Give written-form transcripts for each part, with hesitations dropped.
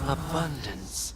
abundance.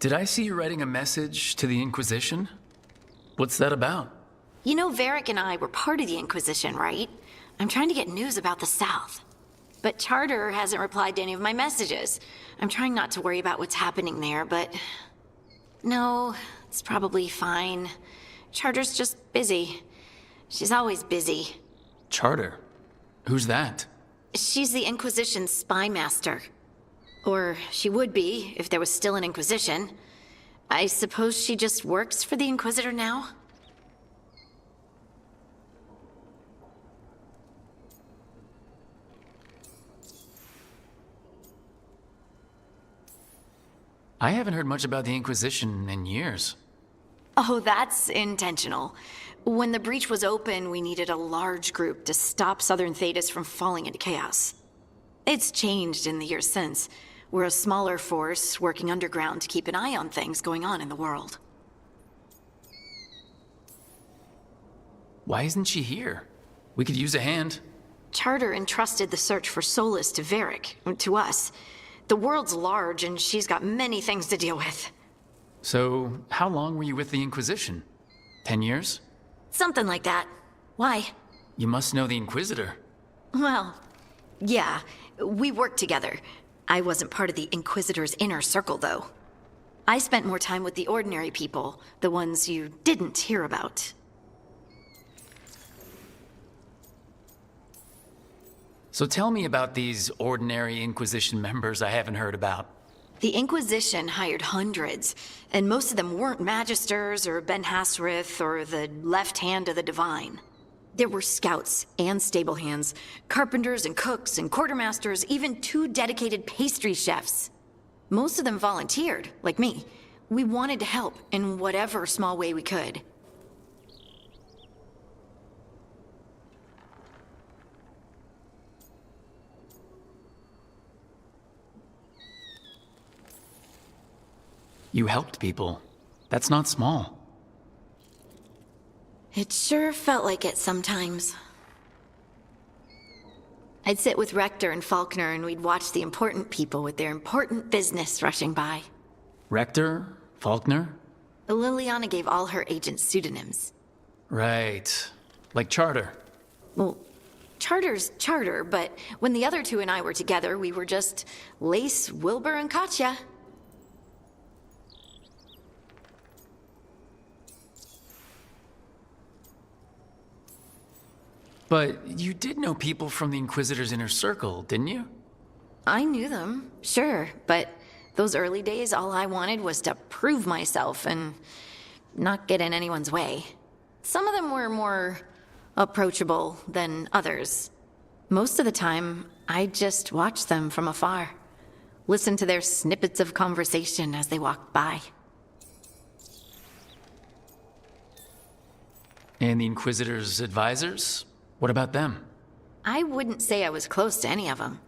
Did I see you writing a message to the Inquisition? What's that about? You know, Varric and I were part of the Inquisition, right? I'm trying to get news about the South. But Charter hasn't replied to any of my messages. I'm trying not to worry about what's happening there, but... No, it's probably fine. Charter's just busy. She's always busy. Charter? Who's that? She's the Inquisition's spy master. Or she would be, if there was still an Inquisition. I suppose she just works for the Inquisitor now? I haven't heard much about the Inquisition in years. Oh, that's intentional. When the breach was open, we needed a large group to stop Southern Thedas from falling into chaos. It's changed in the years since. We're a smaller force working underground to keep an eye on things going on in the world. Why isn't she here? We could use a hand. Charter entrusted the search for Solus to Varric, to us. The world's large, and she's got many things to deal with. So, how long were you with the Inquisition? 10 years? Something like that. Why? You must know the Inquisitor. Well, yeah, we worked together. I wasn't part of the Inquisitor's inner circle, though. I spent more time with the ordinary people, the ones you didn't hear about. So tell me about these ordinary Inquisition members I haven't heard about. The Inquisition hired hundreds, and most of them weren't Magisters or Ben Hasrith or the left hand of the Divine. There were scouts and stable hands, carpenters and cooks and quartermasters, even 2 dedicated pastry chefs. Most of them volunteered, like me. We wanted to help in whatever small way we could. You helped people. That's not small. It sure felt like it sometimes. I'd sit with Rector and Faulkner and we'd watch the important people with their important business rushing by. Rector? Faulkner? Liliana gave all her agents pseudonyms. Right. Like Charter. Well, Charter's Charter, but when the other 2 and I were together, we were just Lace, Wilbur, and Katya. But you did know people from the Inquisitor's inner circle, didn't you? I knew them, sure, but those early days, all I wanted was to prove myself and not get in anyone's way. Some of them were more approachable than others. Most of the time, I just watched them from afar, listened to their snippets of conversation as they walked by. And the Inquisitor's advisors? What about them? I wouldn't say I was close to any of them.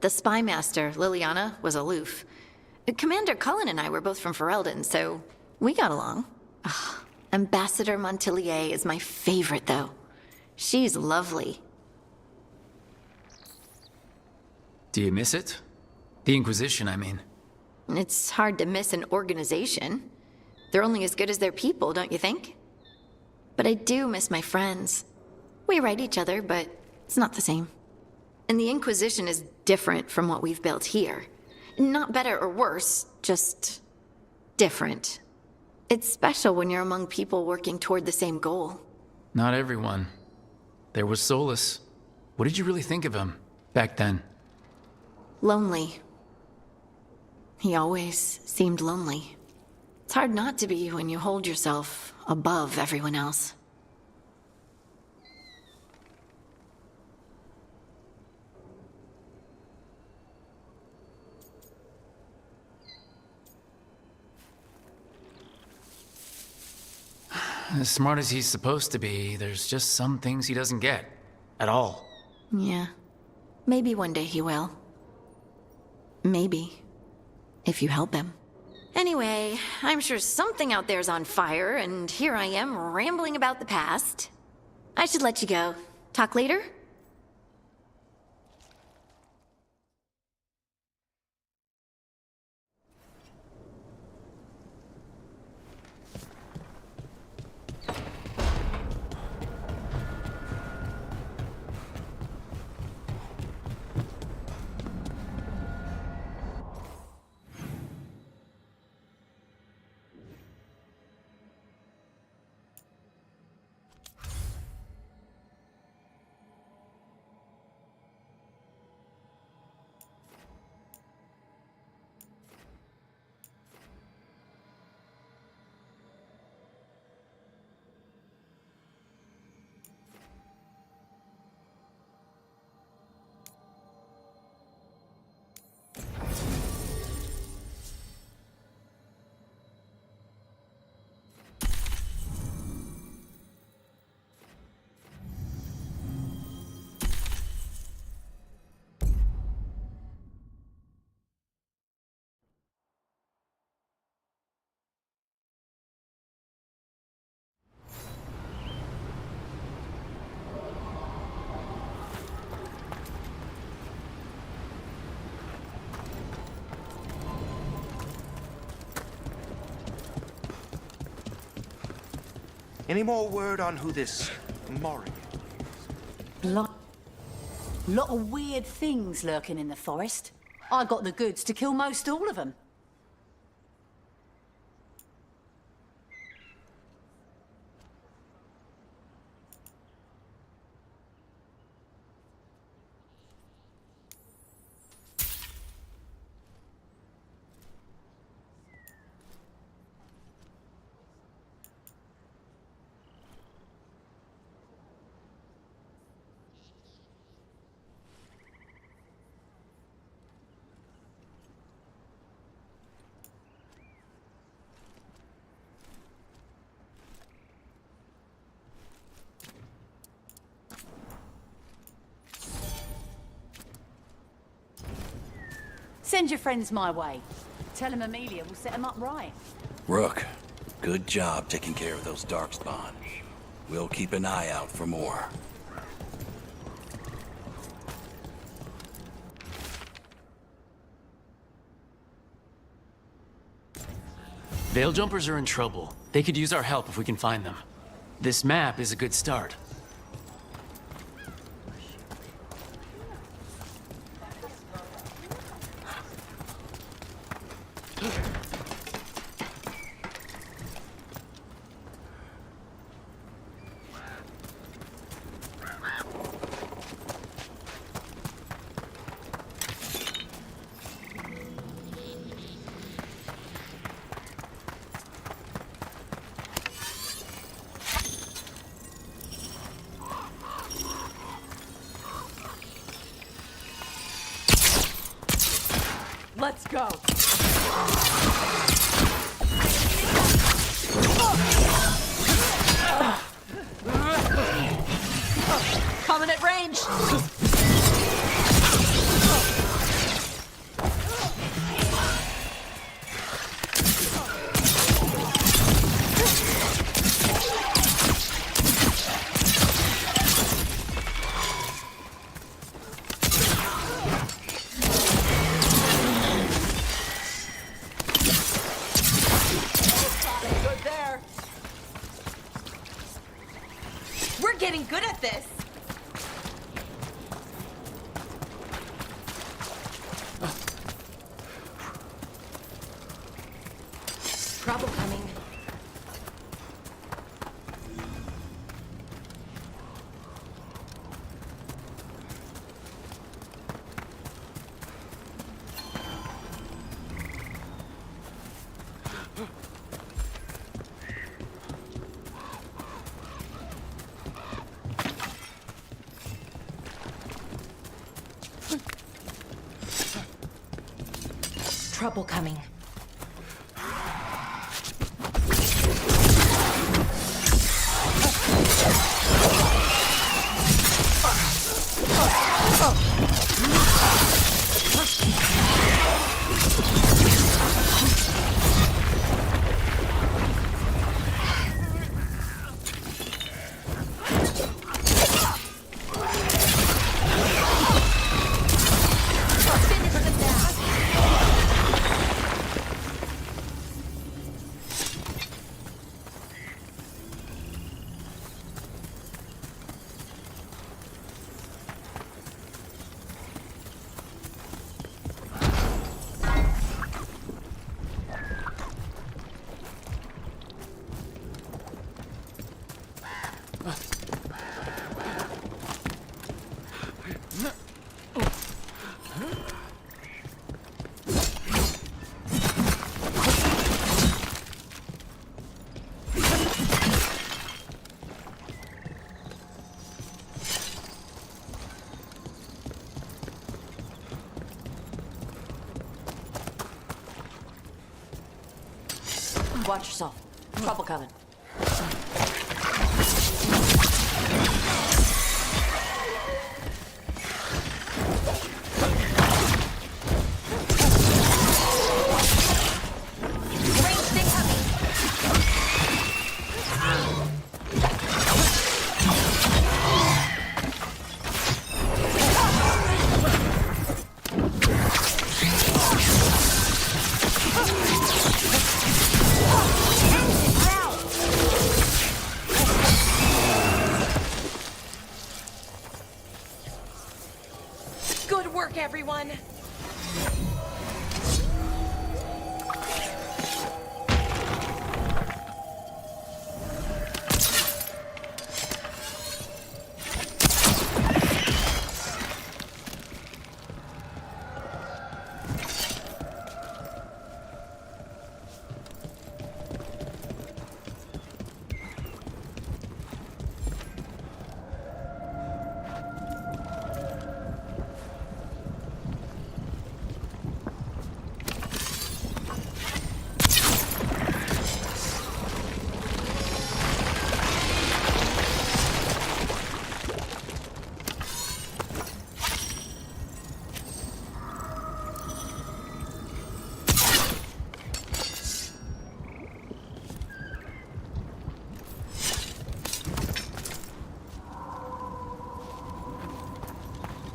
The spy master, Liliana, was aloof. Commander Cullen and I were both from Ferelden, so we got along. Ugh, Ambassador Montillier is my favorite, though. She's lovely. Do you miss it? The Inquisition, I mean. It's hard to miss an organization. They're only as good as their people, don't you think? But I do miss my friends. We write each other, but it's not the same. And the Inquisition is different from what we've built here. Not better or worse, just different. It's special when you're among people working toward the same goal. Not everyone. There was Solus. What did you really think of him back then? Lonely. He always seemed lonely. It's hard not to be when you hold yourself above everyone else. As smart as he's supposed to be, there's just some things he doesn't get. At all. Yeah. Maybe one day he will. Maybe. If you help him. Anyway, I'm sure something out there's on fire, and here I am rambling about the past. I should let you go. Talk later? Any more word on who this Mori is? Lot of weird things lurking in the forest. I got the goods to kill most all of them. Send your friends my way. Tell them Amelia will set them up right. Rook, good job taking care of those darkspawn. We'll keep an eye out for more. Veil Jumpers are in trouble. They could use our help if we can find them. This map is a good start. Let's go. Coming at range. Getting good at this. Trouble coming. Trouble coming. Watch yourself. Trouble coming. Out! everyone.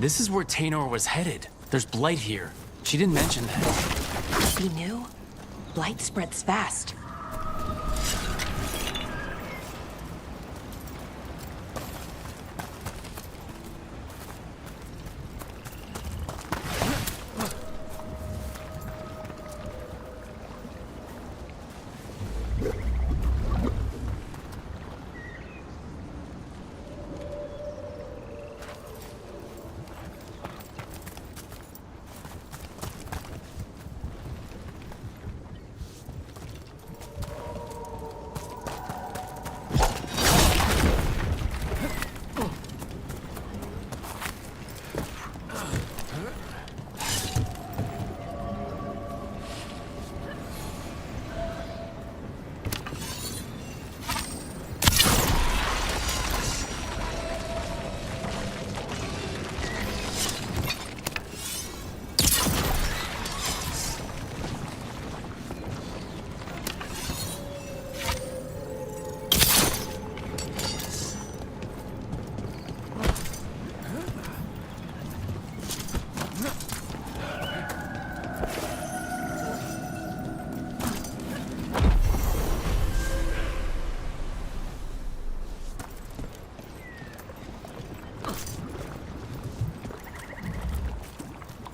This is where Tainor was headed. There's blight here. She didn't mention that. You knew? Blight spreads fast.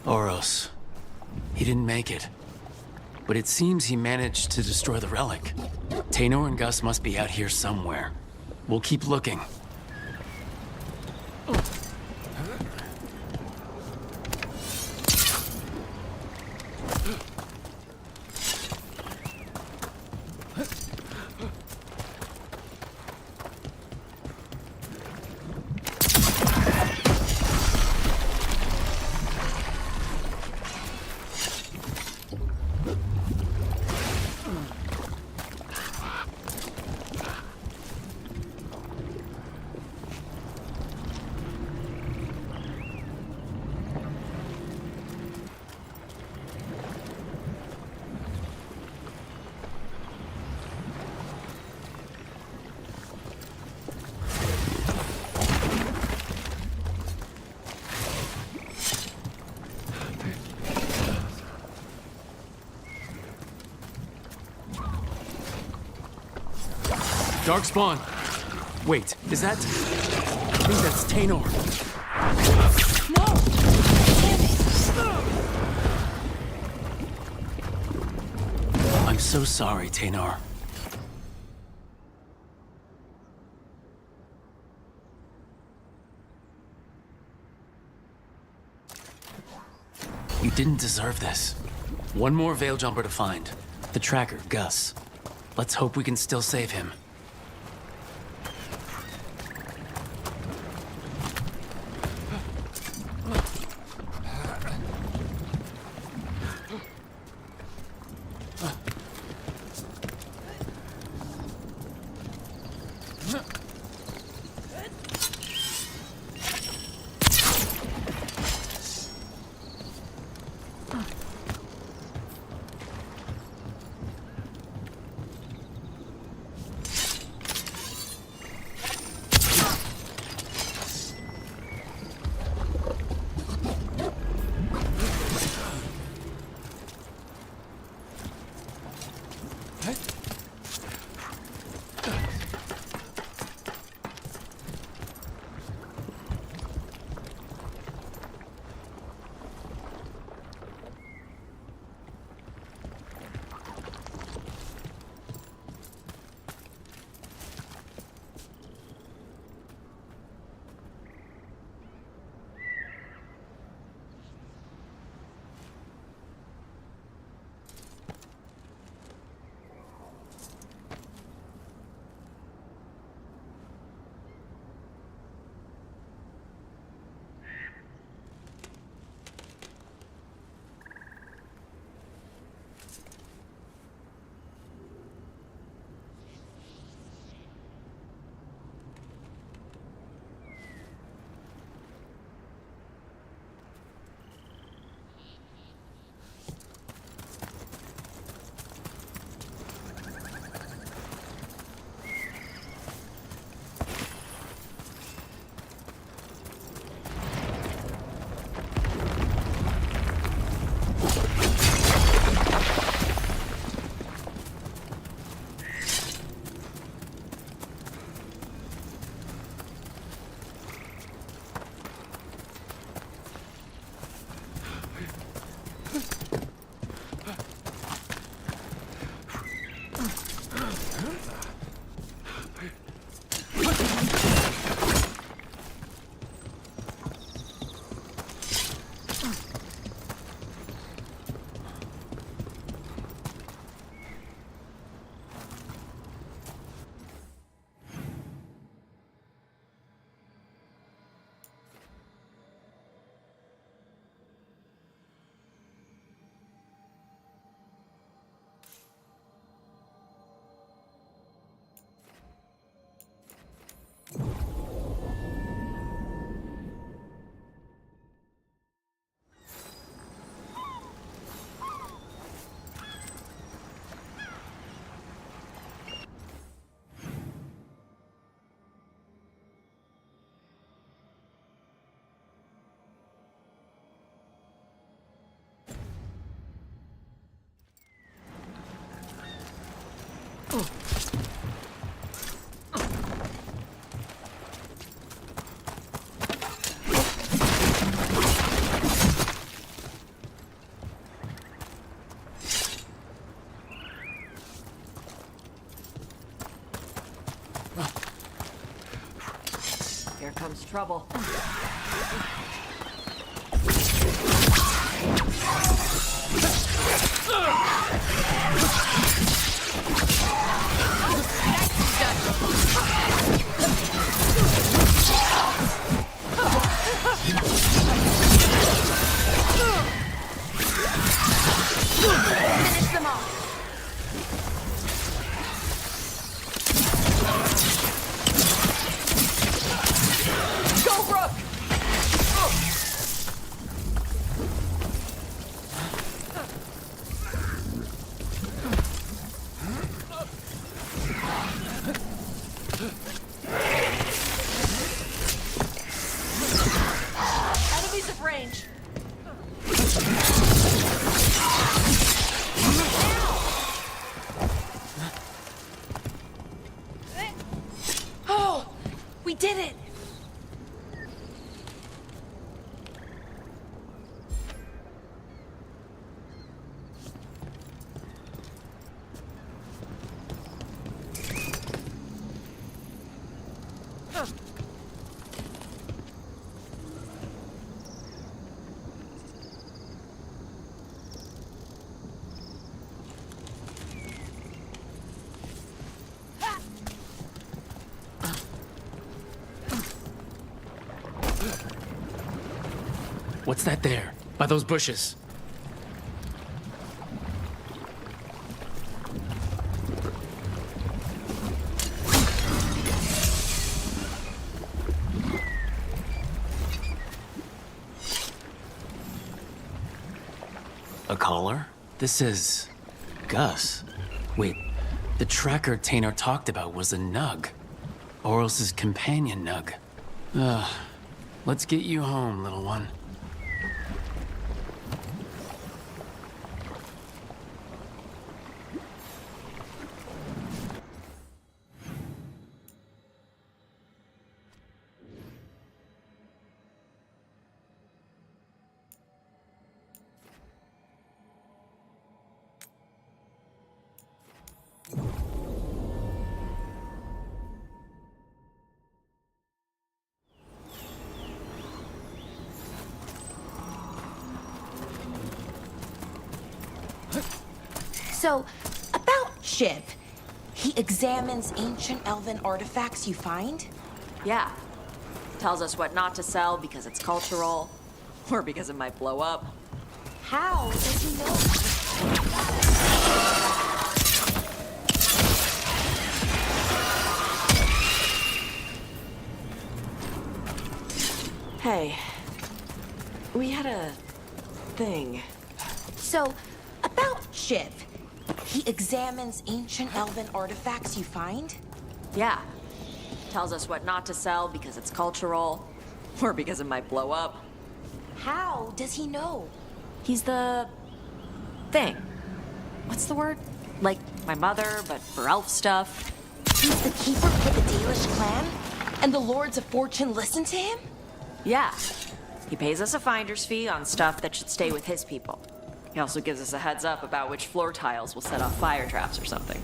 Oros. He didn't make it. But it seems he managed to destroy the relic. Tainor and Gus must be out here somewhere. We'll keep looking. Darkspawn! Wait, is that... I think that's Tainor. No! Damn it! I'm so sorry, Tainor. You didn't deserve this. One more Veil Jumper to find. The tracker, Gus. Let's hope we can still save him. Here comes trouble. Finish them off. Go, Brooke! Enemies of range. Oh, we did it! What's that there? By those bushes. A collar? This is... Gus. Wait, the tracker Taynor talked about was a nug. Oros's companion nug. Ugh. Let's get you home, little one. So, about Shiv. He examines ancient elven artifacts you find? Yeah. Tells us what not to sell because it's cultural, or because it might blow up. How does he know? Hey, we had a thing. So, about Shiv. He examines ancient elven artifacts you find? Yeah. Tells us what not to sell because it's cultural, or because it might blow up. How does he know? He's the... thing. What's the word? Like my mother, but for elf stuff. He's the keeper for the Dalish clan? And the Lords of Fortune listen to him? Yeah. He pays us a finder's fee on stuff that should stay with his people. He also gives us a heads up about which floor tiles will set off fire traps or something.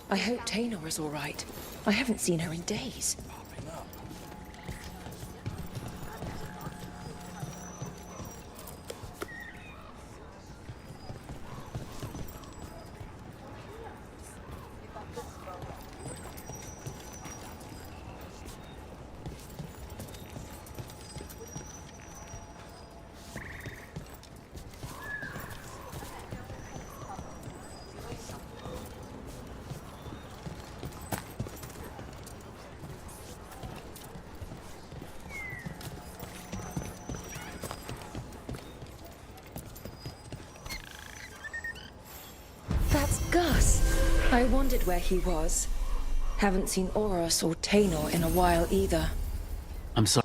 I hope Taynor is all right. I haven't seen her in days. That's Gus. I wondered where he was. Haven't seen Oros or Taynor in a while either. I'm sorry.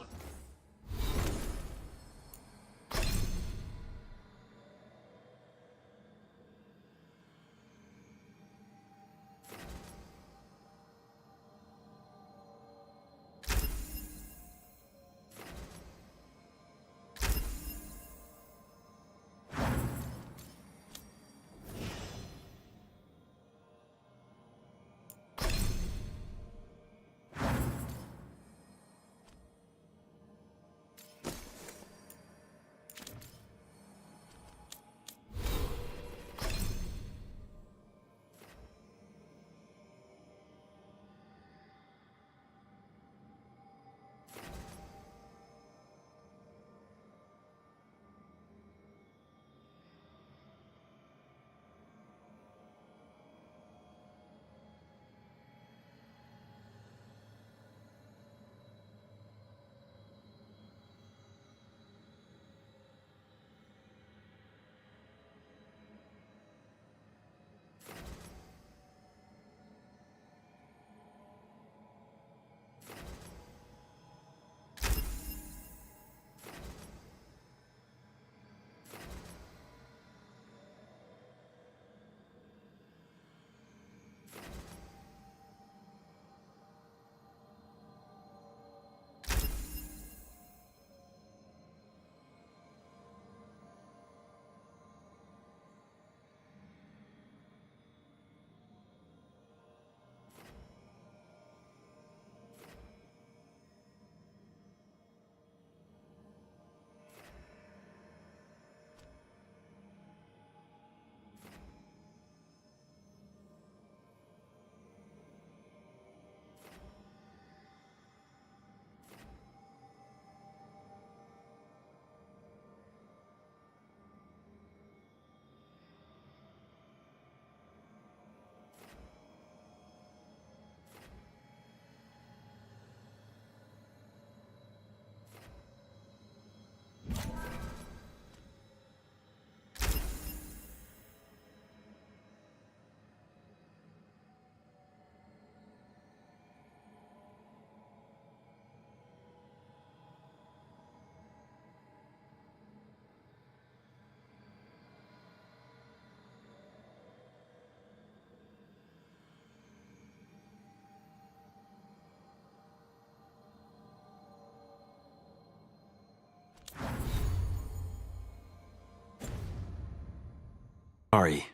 Sorry.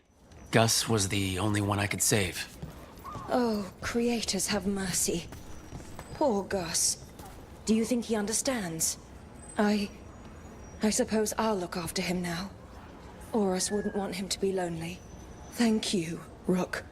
Gus was the only one I could save. Oh, creators have mercy. Poor Gus. Do you think he understands? I suppose I'll look after him now. Oros wouldn't want him to be lonely. Thank you, Rook.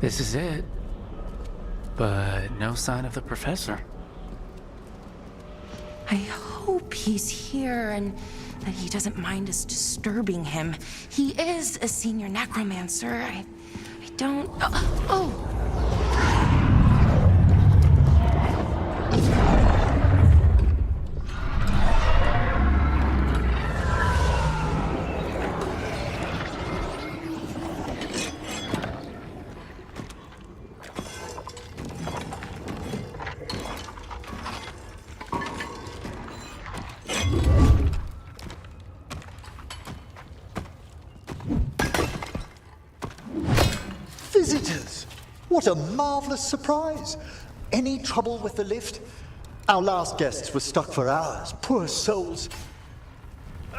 This is it. But no sign of the professor. I hope he's here and that he doesn't mind us disturbing him. He is a senior necromancer. I don't... Oh! Visitors! What a marvelous surprise! Any trouble with the lift? Our last guests were stuck for hours. Poor souls.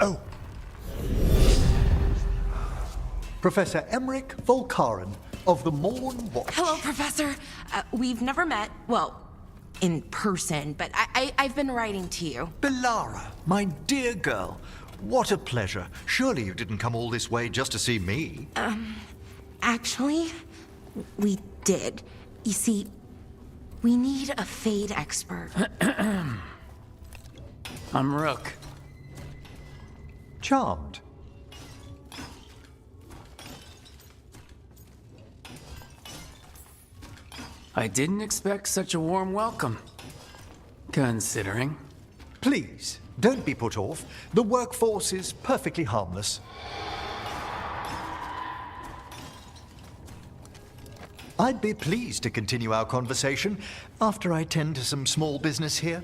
Oh. Professor Emmerich Volkaren of the Morn Watch. Hello, Professor. We've never met, well, in person, but I've been writing to you. Belara, my dear girl. What a pleasure. Surely you didn't come all this way just to see me. Actually, we did. You see, we need a Fade expert. I'm Rook. Charmed. I didn't expect such a warm welcome. Considering. Please, don't be put off. The workforce is perfectly harmless. I'd be pleased to continue our conversation after I tend to some small business here.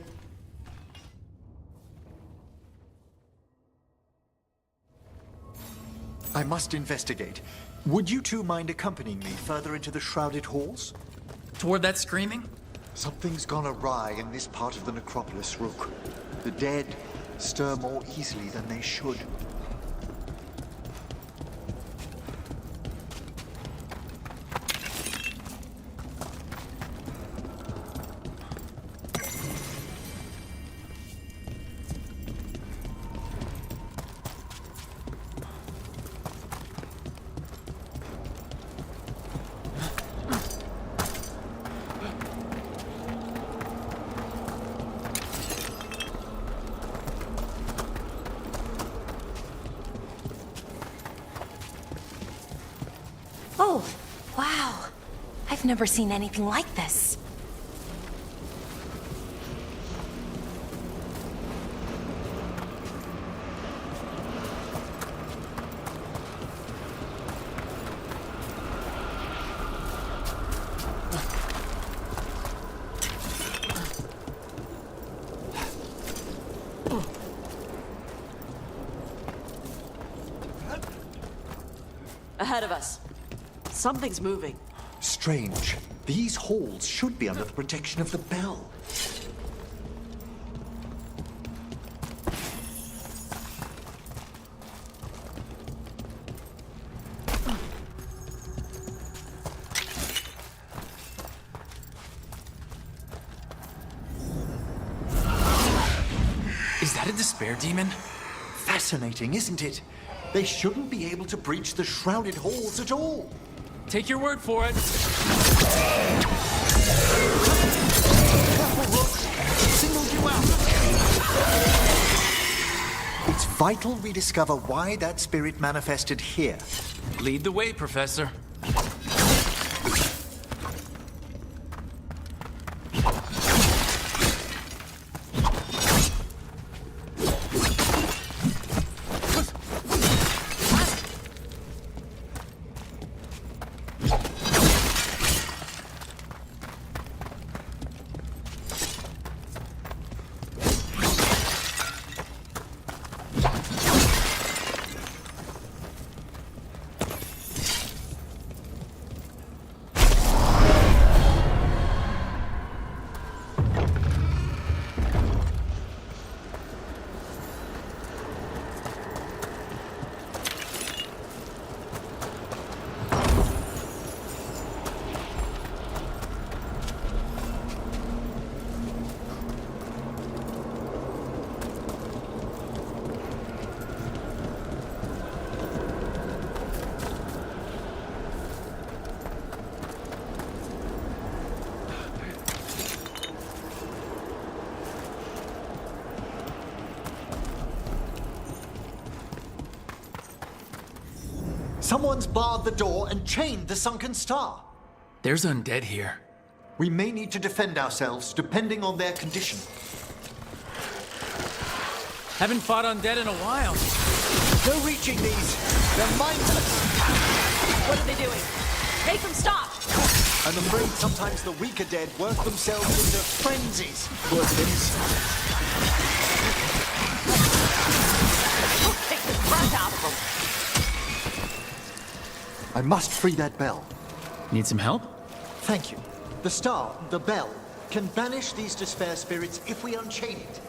I must investigate. Would you two mind accompanying me further into the shrouded halls? Toward that screaming? Something's gone awry in this part of the necropolis, Rook. The dead stir more easily than they should. Oh, wow. I've never seen anything like this. Ahead of us. Something's moving. Strange. These halls should be under the protection of the bell. Is that a despair demon? Fascinating, isn't it? They shouldn't be able to breach the shrouded halls at all. Take your word for it. Careful, Rook! Singled you out! It's vital we discover why that spirit manifested here. Lead the way, Professor. Someone's barred the door and chained the sunken star. There's undead here. We may need to defend ourselves depending on their condition. Haven't fought undead in a while. No reaching these. They're mindless. What are they doing? Make them stop! I'm afraid sometimes the weaker dead work themselves into frenzies. Poor things. Take the breath out of them. I must free that bell. Need some help? Thank you. The star, the bell, can banish these despair spirits if we unchain it.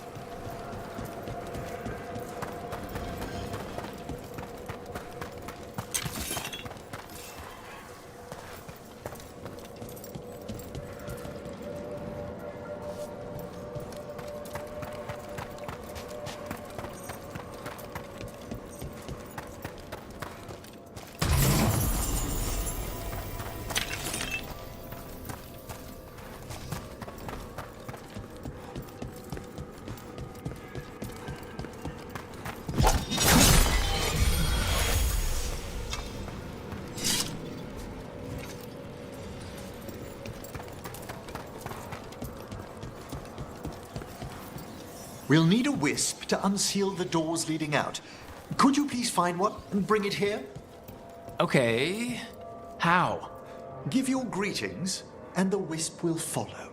We'll need a wisp to unseal the doors leading out. Could you please find one and bring it here? Okay. How? Give your greetings, and the wisp will follow.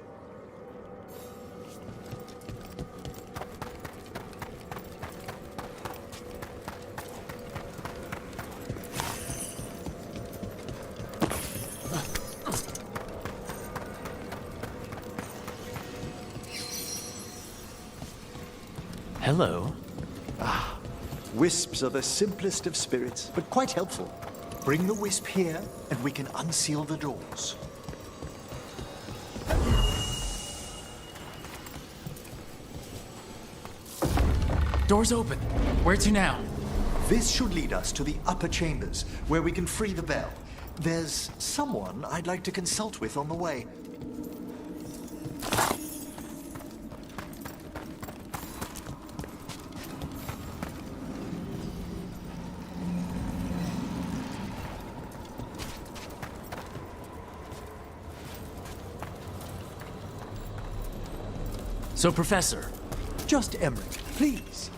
Hello. Wisps are the simplest of spirits, but quite helpful. Bring the wisp here, and we can unseal the doors. Door's open. Where to now? This should lead us to the upper chambers, where we can free the bell. There's someone I'd like to consult with on the way. So, Professor, Just Emmerich, please.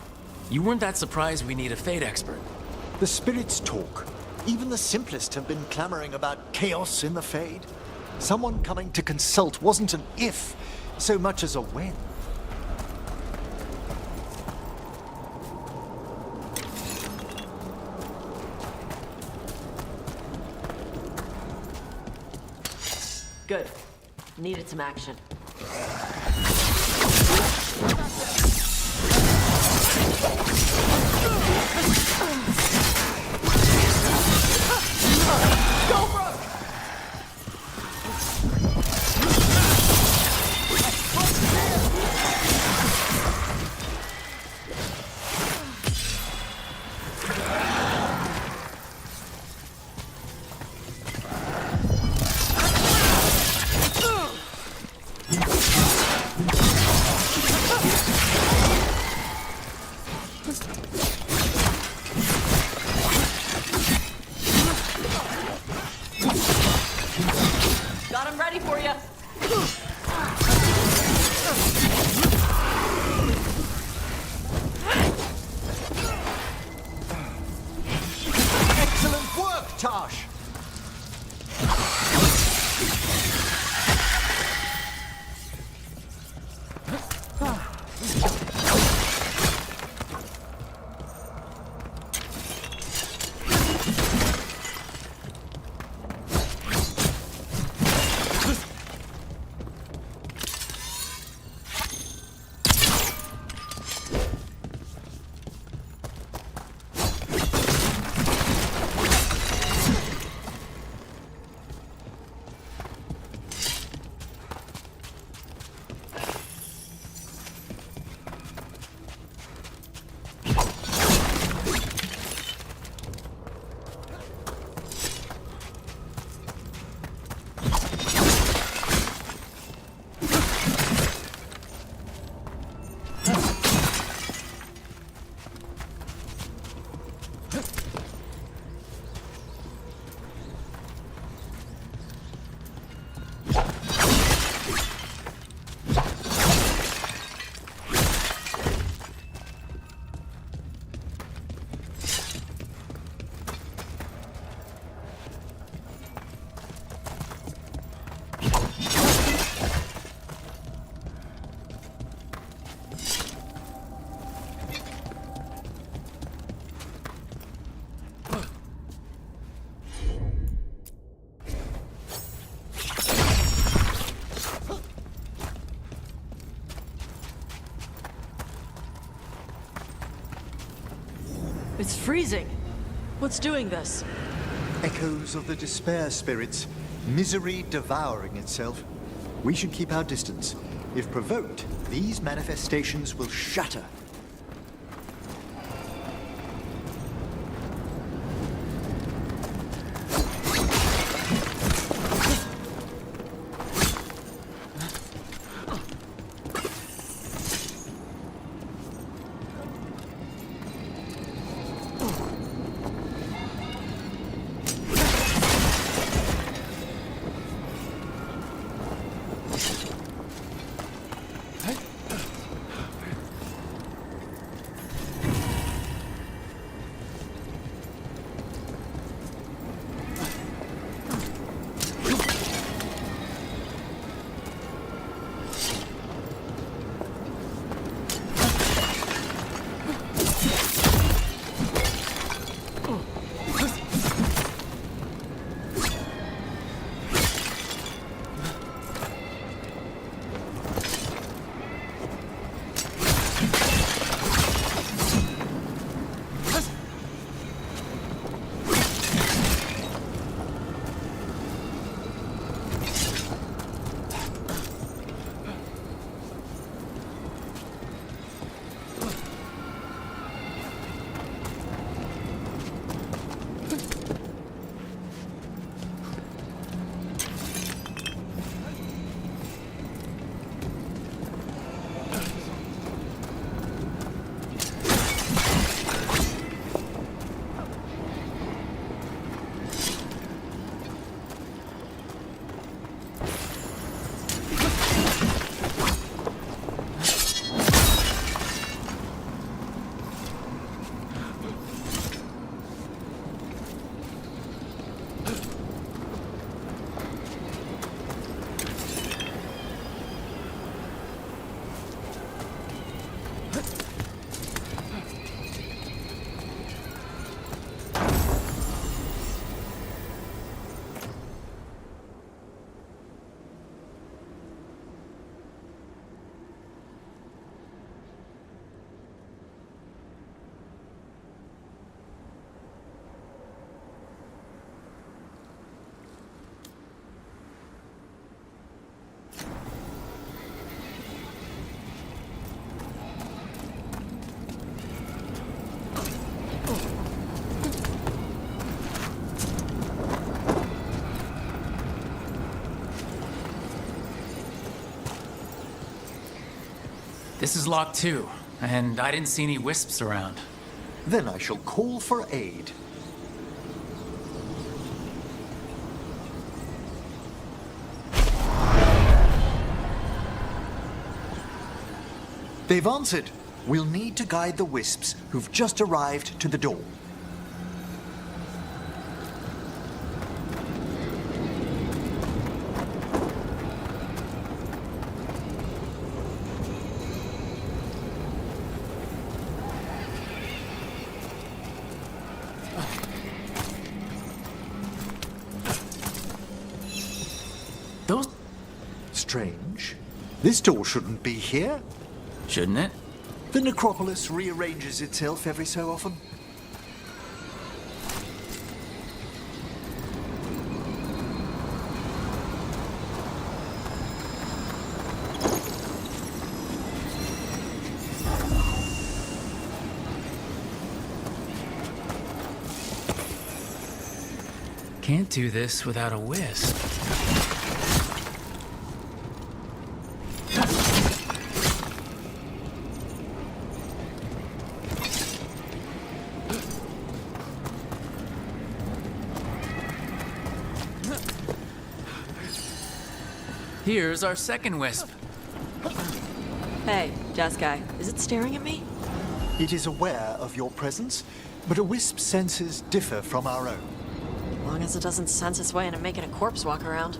you weren't that surprised we need a fate expert. The spirits talk. Even the simplest have been clamoring about chaos in the Fade. Someone coming to consult wasn't an if, so much as a when. Good. Needed some action. It's freezing. What's doing this? Echoes of the despair spirits, misery devouring itself. We should keep our distance. If provoked, these manifestations will shatter. This is locked too, and I didn't see any wisps around. Then I shall call for aid. They've answered. We'll need to guide the wisps who've just arrived to the door. Those... Strange. This door shouldn't be here. Shouldn't it? The necropolis rearranges itself every so often. Can't do this without a wisp. Here's our second wisp. Hey, Jazz Guy, is it staring at me? It is aware of your presence, but a wisp's senses differ from our own. As long as it doesn't sense its way into making a corpse walk around.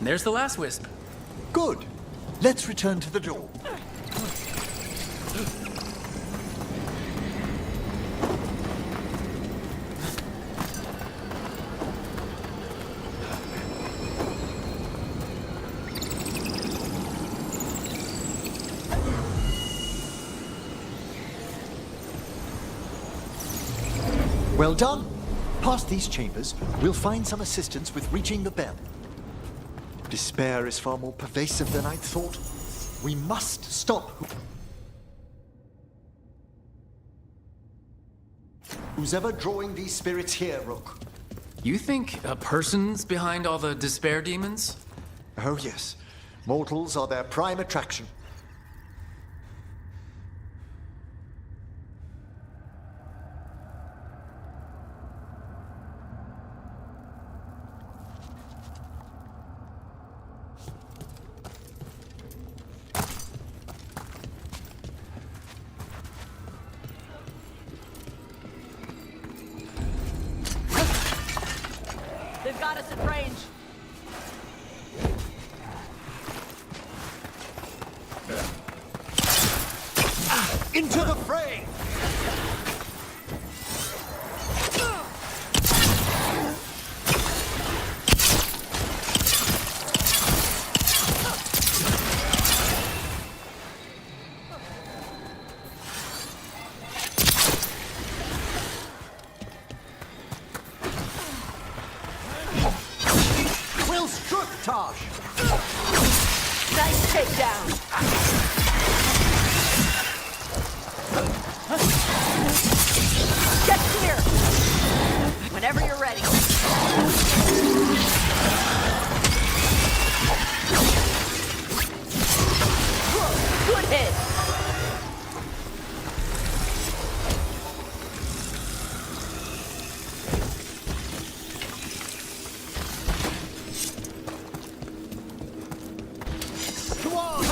There's the last wisp. Good. Let's return to the door. Well done. Past these chambers, we'll find some assistance with reaching the bell. Despair is far more pervasive than I'd thought. We must stop who's ever drawing these spirits here, Rook. You think a person's behind all the despair demons? Oh yes, mortals are their prime attraction. They've got us at range. Into the fray! Well struck, Tosh! Nice takedown. Get clear. Whenever you're ready. Good hit. Come on!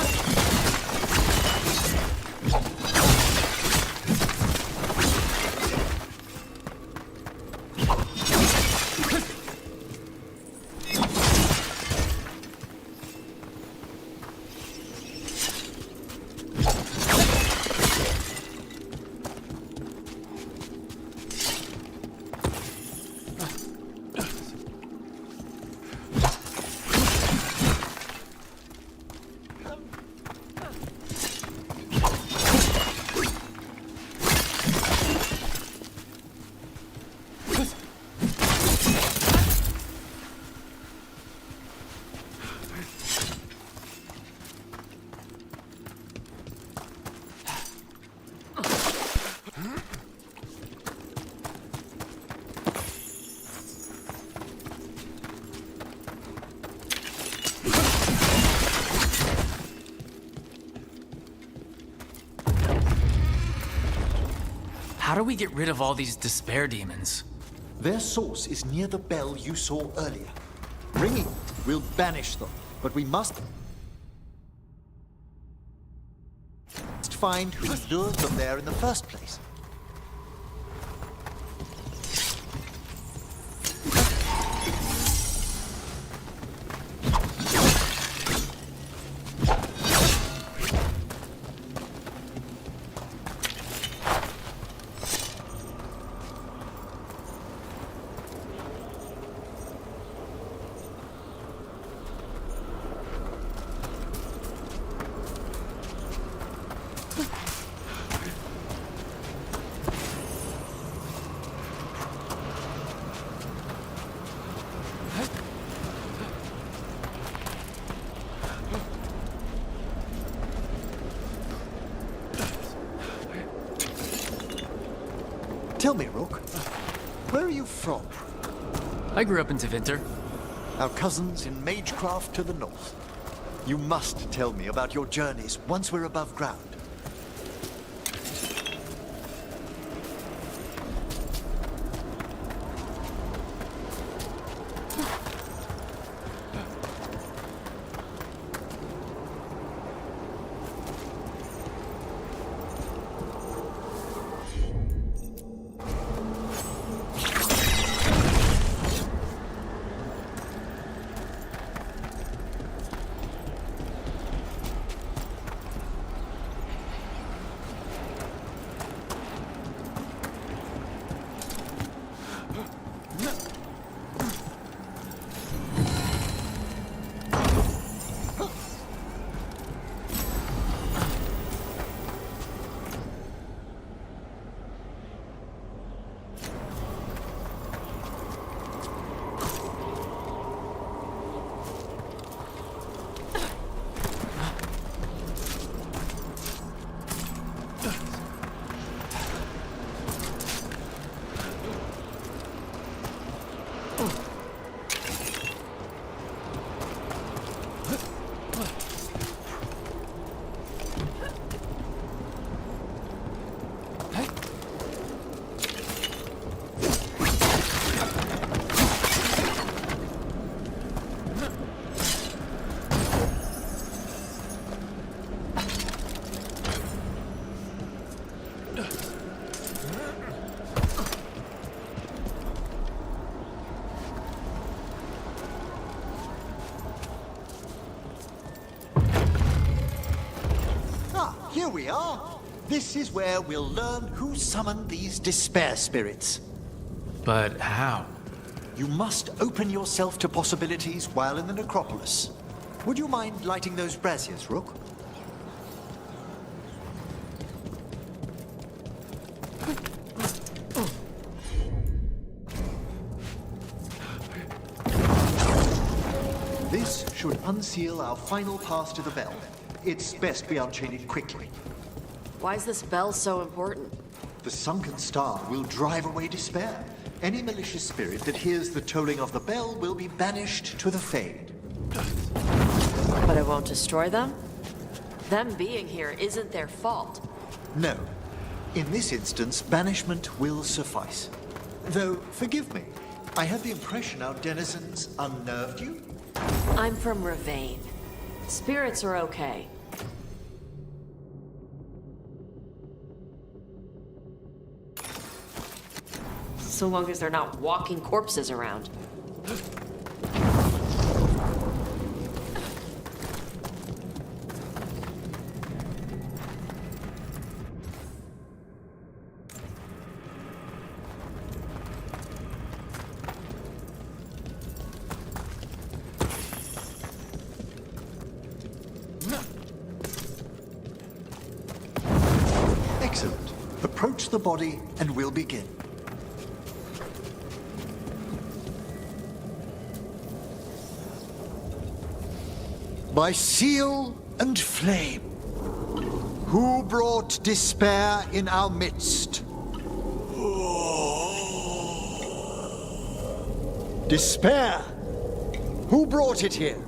How do we get rid of all these despair demons? Their source is near the bell you saw earlier. Ringing it will banish them, but we must find who lured them there in the first place. Tell me, Rook, where are you from? I grew up in Tevinter. Our cousins in Magecraft to the north. You must tell me about your journeys once we're above ground. Ah, here we are. This is where we'll learn who summoned these despair spirits. But how? You must open yourself to possibilities while in the necropolis. Would you mind lighting those braziers, Rook? This should unseal our final pass to the bell. It's best we unchain it quickly. Why is this bell so important? The sunken star will drive away despair. Any malicious spirit that hears the tolling of the bell will be banished to the Fade. But it won't destroy them? Them being here isn't their fault. No. In this instance, banishment will suffice. Though, forgive me, I had the impression our denizens unnerved you? I'm from Ravane. Spirits are okay. So long as they're not walking corpses around. Excellent. Approach the body and we'll begin. By seal and flame, who brought despair in our midst? Despair? Who brought it here?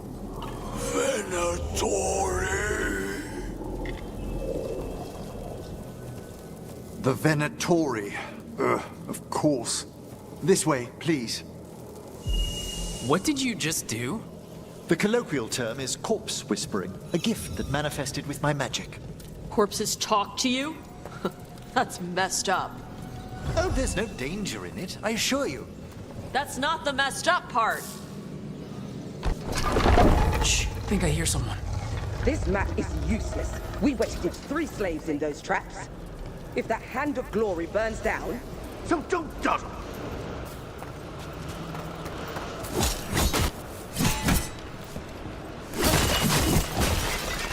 The Venatori. Of course. This way, please. What did you just do? The colloquial term is corpse whispering, a gift that manifested with my magic. Corpses talk to you? That's messed up. Oh, there's no danger in it, I assure you. That's not the messed up part. Shh, I think I hear someone. This map is useless. We wasted 3 slaves in those traps. If that Hand of Glory burns down... So don't dawdle!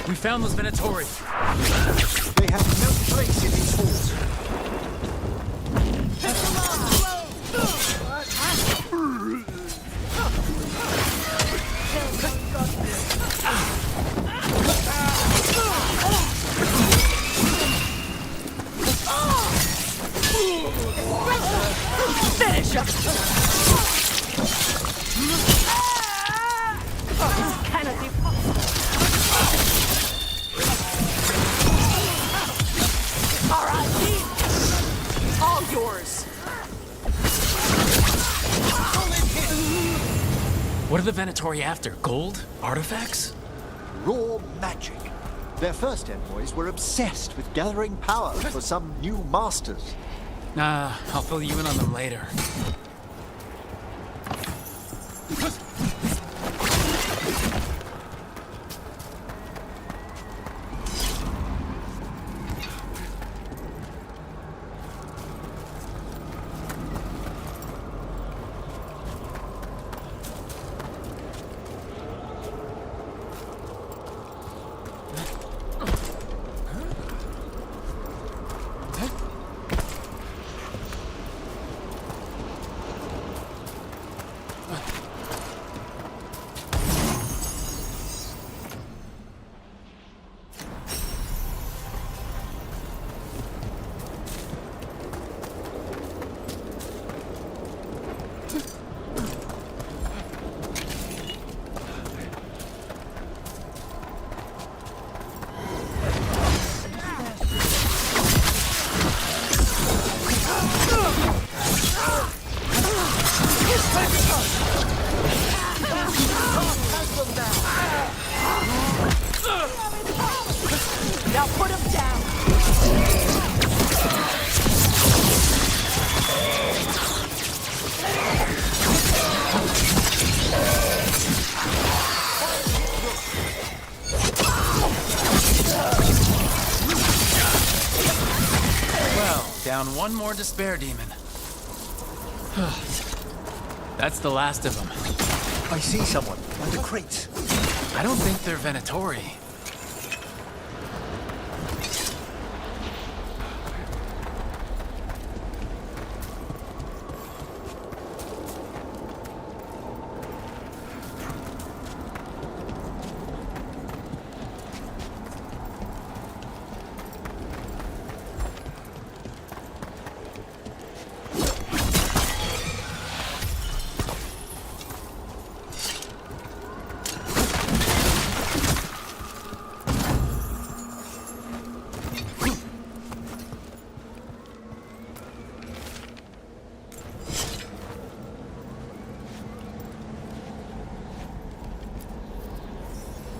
We found those Venatori. They have no place in these halls. Finish him! This cannot be possible. R.I.P. All yours. What are the Venatori after? Gold? Artifacts? Raw magic. Their first envoys were obsessed with gathering power for some new masters. Nah, I'll fill you in on them later. Down one more despair demon. That's the last of them. I see someone under crates. I don't think they're Venatori.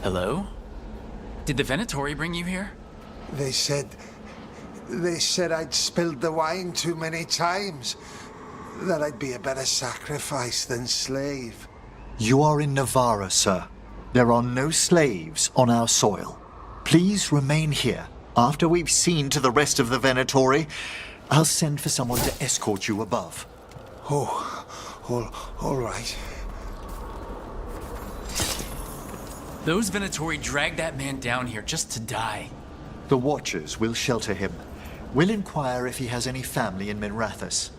Hello? Did the Venatori bring you here? They said I'd spilled the wine too many times. That I'd be a better sacrifice than slave. You are in Navarra, sir. There are no slaves on our soil. Please remain here. After we've seen to the rest of the Venatori, I'll send for someone to escort you above. All right. Those Venatori dragged that man down here just to die. The Watchers will shelter him. We'll inquire if he has any family in Minrathous.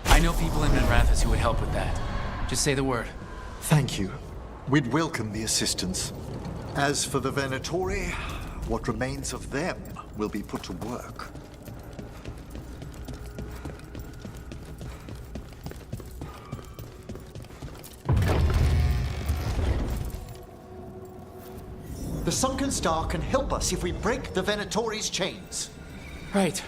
I know people in Minrathous who would help with that. Just say the word. Thank you. We'd welcome the assistance. As for the Venatori, what remains of them will be put to work. The Sunken Star can help us if we break the Venatori's chains. Right.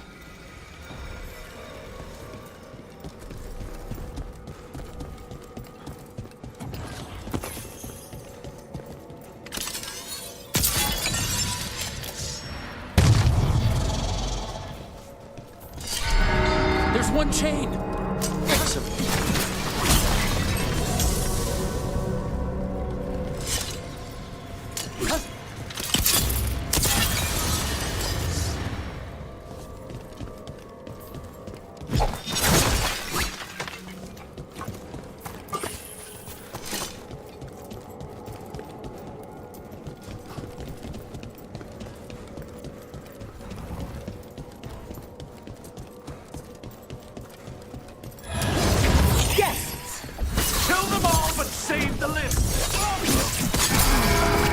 There's one chain! Excellent.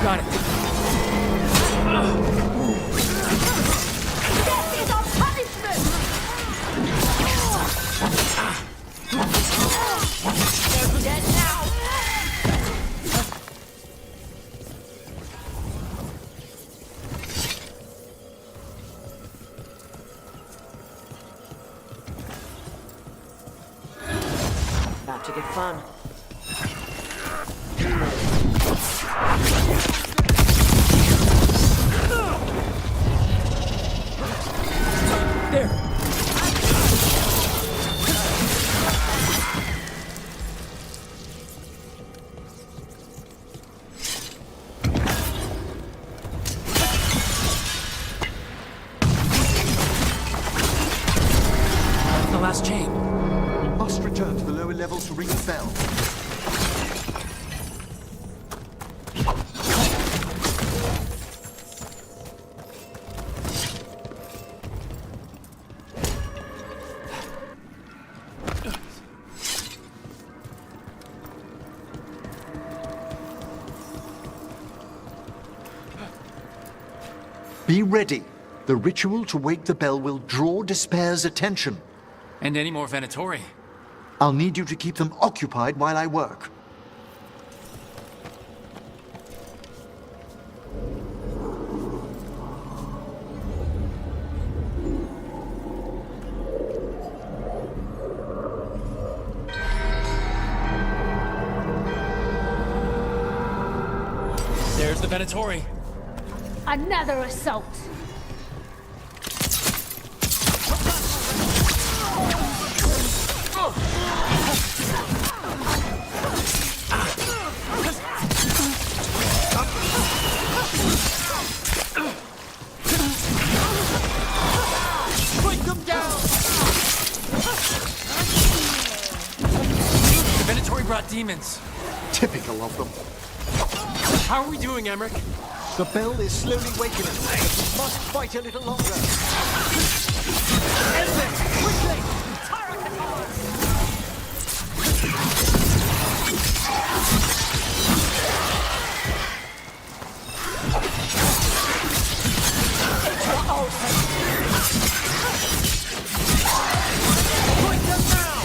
Got it. Death is our punishment! They're dead now! About to get fun. There! That's the last chain. We must return to the lower levels to ring the bell. Be ready. The ritual to wake the bell will draw Despair's attention. And any more Venatori. I'll need you to keep them occupied while I work. There's the Venatori. Another assault! Bring them down! brought demons. Typical of them. How are we doing, Emmerich? The bell is slowly wakening, but we must fight a little longer. End this! Quickly! Point them now!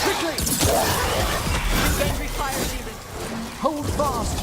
Quickly! Inventory fire demon. Hold fast.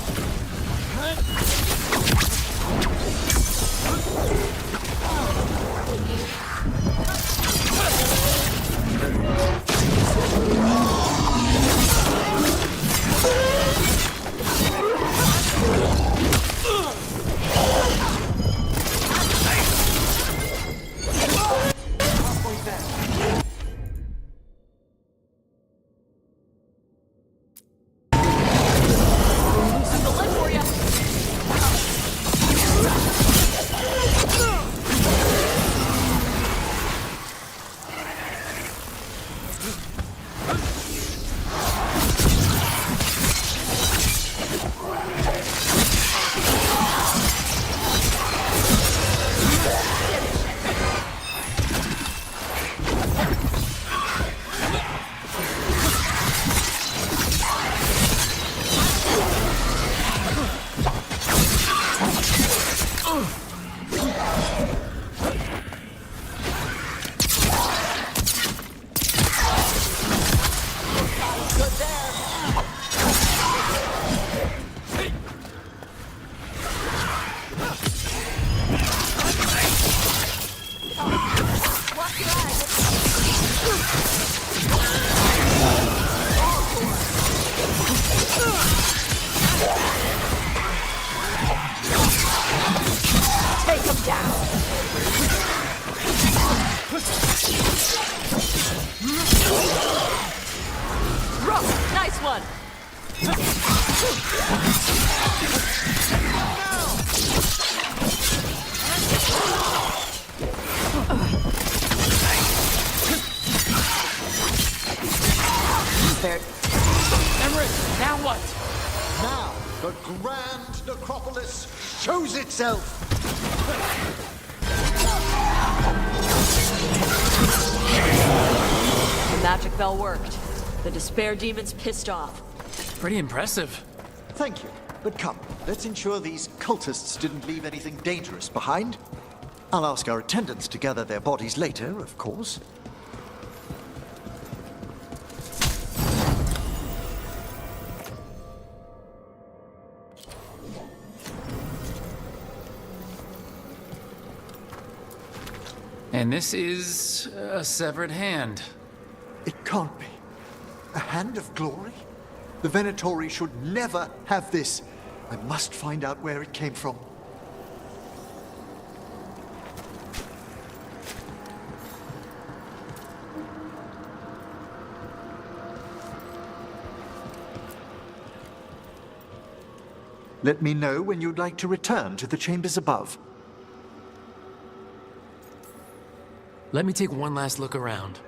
Nice one! There. Emmerich, now what? Now, the grand necropolis shows itself. The magic bell worked. The despair demon's pissed off. Pretty impressive. Thank you. But come, let's ensure these cultists didn't leave anything dangerous behind. I'll ask our attendants to gather their bodies later, of course. And this is a severed hand. It can't be. A hand of glory? The Venatori should never have this. I must find out where it came from. Let me know when you'd like to return to the chambers above. Let me take one last look around.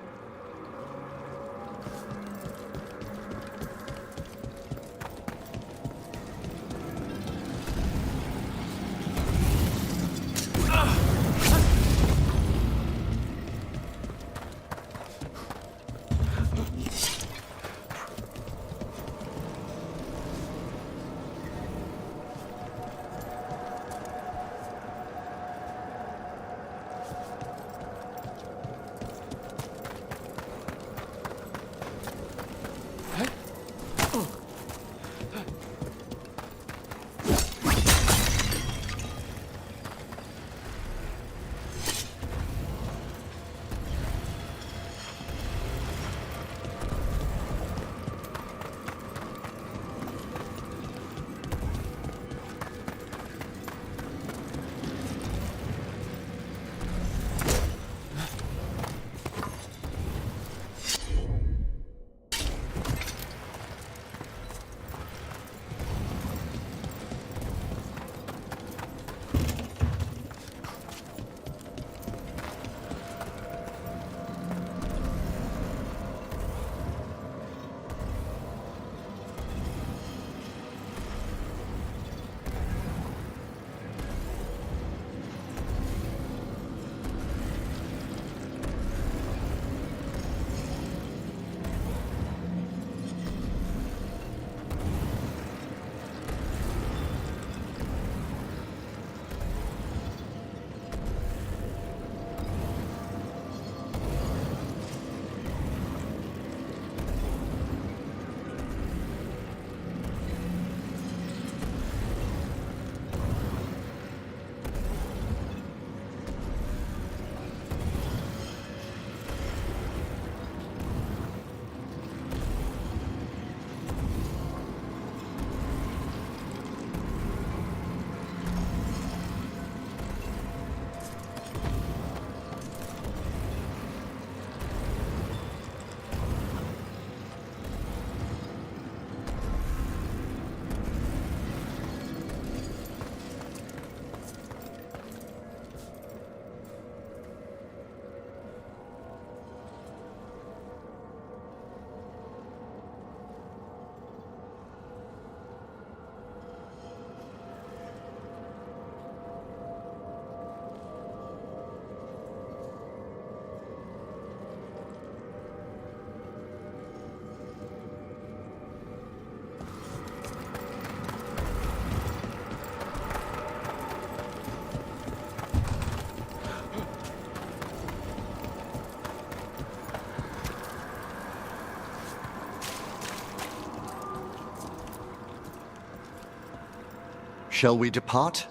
Shall we depart?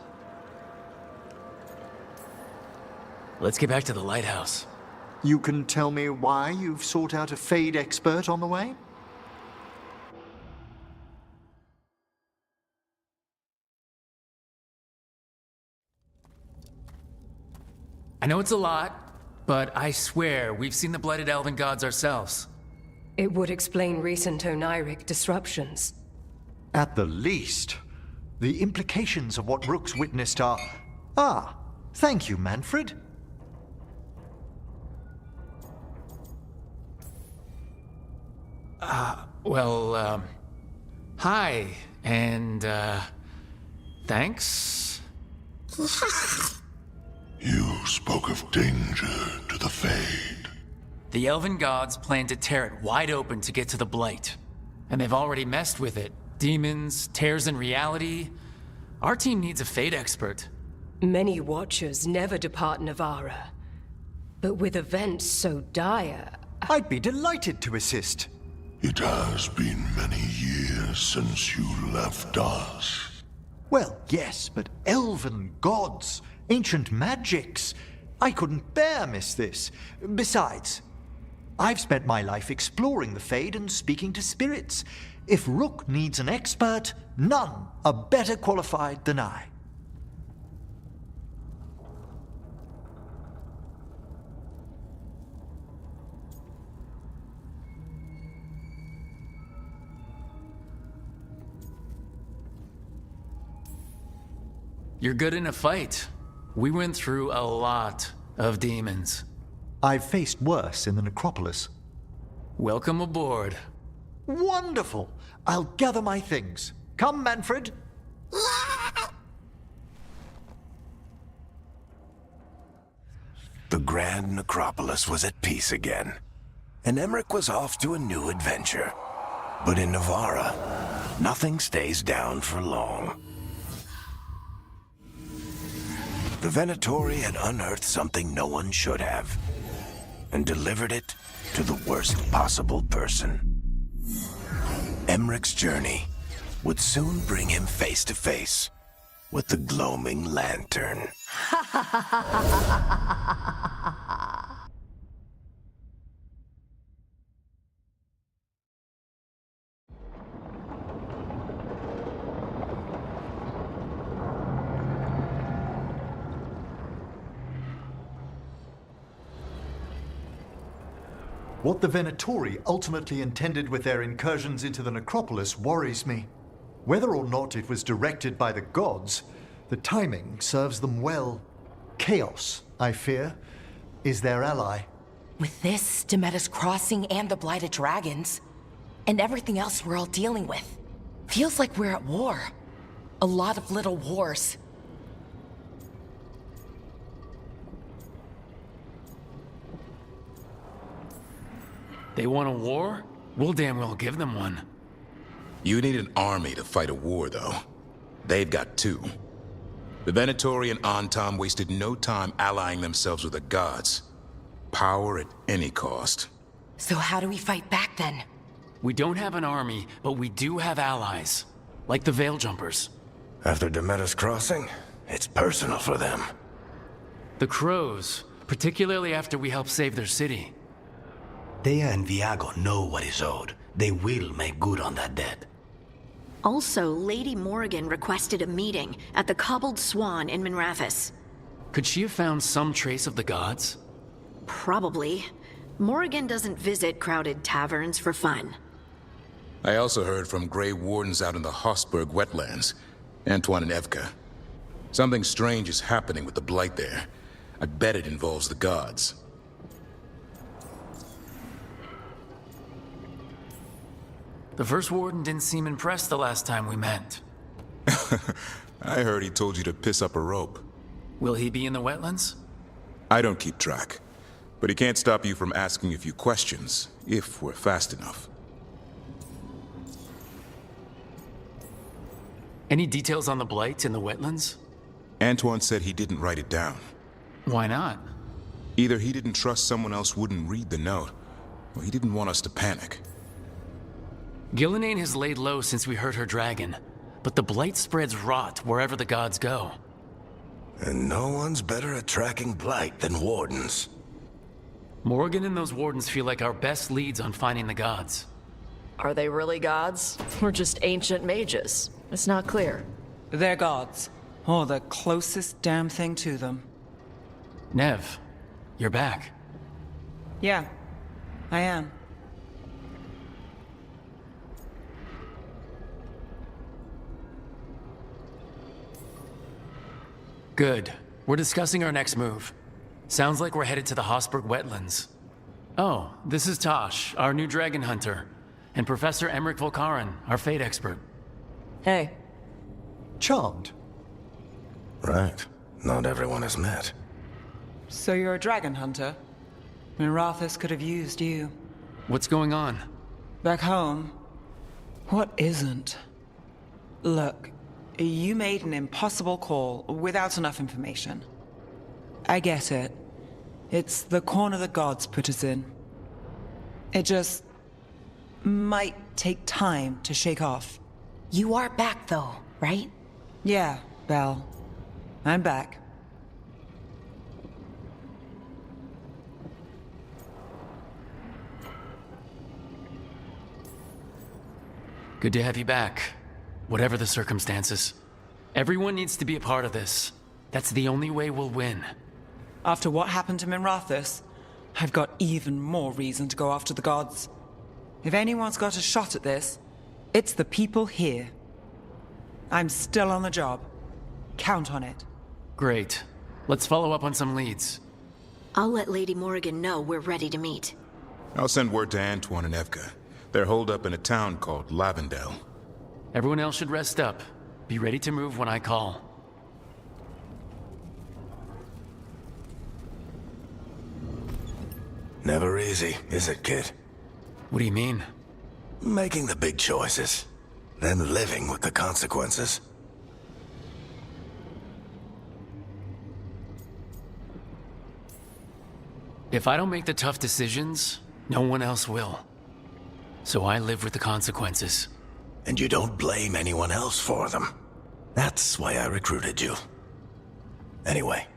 Let's get back to the lighthouse. You can tell me why you've sought out a Fade expert on the way? I know it's a lot, but I swear we've seen the blighted elven gods ourselves. It would explain recent Oniric disruptions. At the least. The implications of what Rook's witnessed are... Ah, thank you, Manfred. Hi, and, thanks? You spoke of danger to the Fade. The elven gods plan to tear it wide open to get to the blight. And they've already messed with it. Demons, tears in reality. Our team needs a Fade expert. Many Watchers never depart Navarra. But with events so dire... I'd be delighted to assist. It has been many years since you left us. Well, yes, but elven gods, ancient magics. I couldn't bear miss this. Besides, I've spent my life exploring the Fade and speaking to spirits. If Rook needs an expert, none are better qualified than I. You're good in a fight. We went through a lot of demons. I've faced worse in the necropolis. Welcome aboard. Wonderful! I'll gather my things. Come, Manfred. The Grand Necropolis was at peace again, and Emmerich was off to a new adventure. But in Navarra, nothing stays down for long. The Venatori had unearthed something no one should have, and delivered it to the worst possible person. Emmerich's journey would soon bring him face to face with the gloaming lantern. What the Venatori ultimately intended with their incursions into the necropolis worries me. Whether or not it was directed by the gods, the timing serves them well. Chaos, I fear, is their ally. With this, Demeter's Crossing and the Blighted Dragons, and everything else we're all dealing with, feels like we're at war. A lot of little wars. They want a war? We'll damn well give them one. You need an army to fight a war, though. They've got two. The Venatori and Antam wasted no time allying themselves with the gods. Power at any cost. So how do we fight back, then? We don't have an army, but we do have allies. Like the Veil Jumpers. After Demeter's Crossing, it's personal for them. The Crows, particularly after we helped save their city. Thea and Viago know what is owed. They will make good on that debt. Also, Lady Morrigan requested a meeting at the Cobbled Swan in Minrathous. Could she have found some trace of the gods? Probably. Morrigan doesn't visit crowded taverns for fun. I also heard from Grey Wardens out in the Hossberg wetlands, Antoine and Evka. Something strange is happening with the Blight there. I bet it involves the gods. The First Warden didn't seem impressed the last time we met. I heard he told you to piss up a rope. Will he be in the wetlands? I don't keep track, but he can't stop you from asking a few questions, if we're fast enough. Any details on the Blight in the wetlands? Antoine said he didn't write it down. Why not? Either he didn't trust someone else wouldn't read the note, or he didn't want us to panic. Gillenane has laid low since we heard her dragon. but the blight spreads rot wherever the gods go. And no one's better at tracking blight than wardens. Morgan and those wardens feel like our best leads on finding the gods. Are they really gods? Or just ancient mages? It's not clear. They're gods. Or the closest damn thing to them. Nev, you're back. Yeah, I am. Good. We're discussing our next move. Sounds like we're headed to the Hossberg wetlands. Oh, this is Tosh, our new dragon hunter, and Professor Emmerich Volkaren, our fate expert. Hey. Charmed. Right. Not everyone has met. So you're a dragon hunter? Mirathus could have used you. What's going on? Back home, what isn't? Look, you made an impossible call without enough information. I get it. It's the corner the gods put us in. It just might take time to shake off. You are back though, right? Yeah, Belle. I'm back. Good to have you back, whatever the circumstances. Everyone needs to be a part of this. That's the only way we'll win. After what happened to Mirathus, I've got even more reason to go after the gods. If anyone's got a shot at this, it's the people here. I'm still on the job. Count on it. Great. Let's follow up on some leads. I'll let Lady Morrigan know we're ready to meet. I'll send word to Antoine and Evka. They're holed up in a town called Lavendel. Everyone else should rest up. Be ready to move when I call. Never easy, is it, kid? What do you mean? Making the big choices, then living with the consequences. If I don't make the tough decisions, no one else will. So I live with the consequences. And you don't blame anyone else for them. That's why I recruited you. Anyway,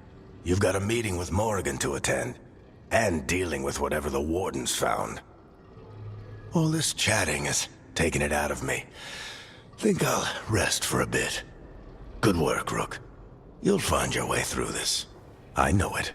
you've got a meeting with Morrigan to attend, and dealing with whatever the wardens found. All this chatting is taking it out of me. Think I'll rest for a bit. Good work, Rook. You'll find your way through this. I know it.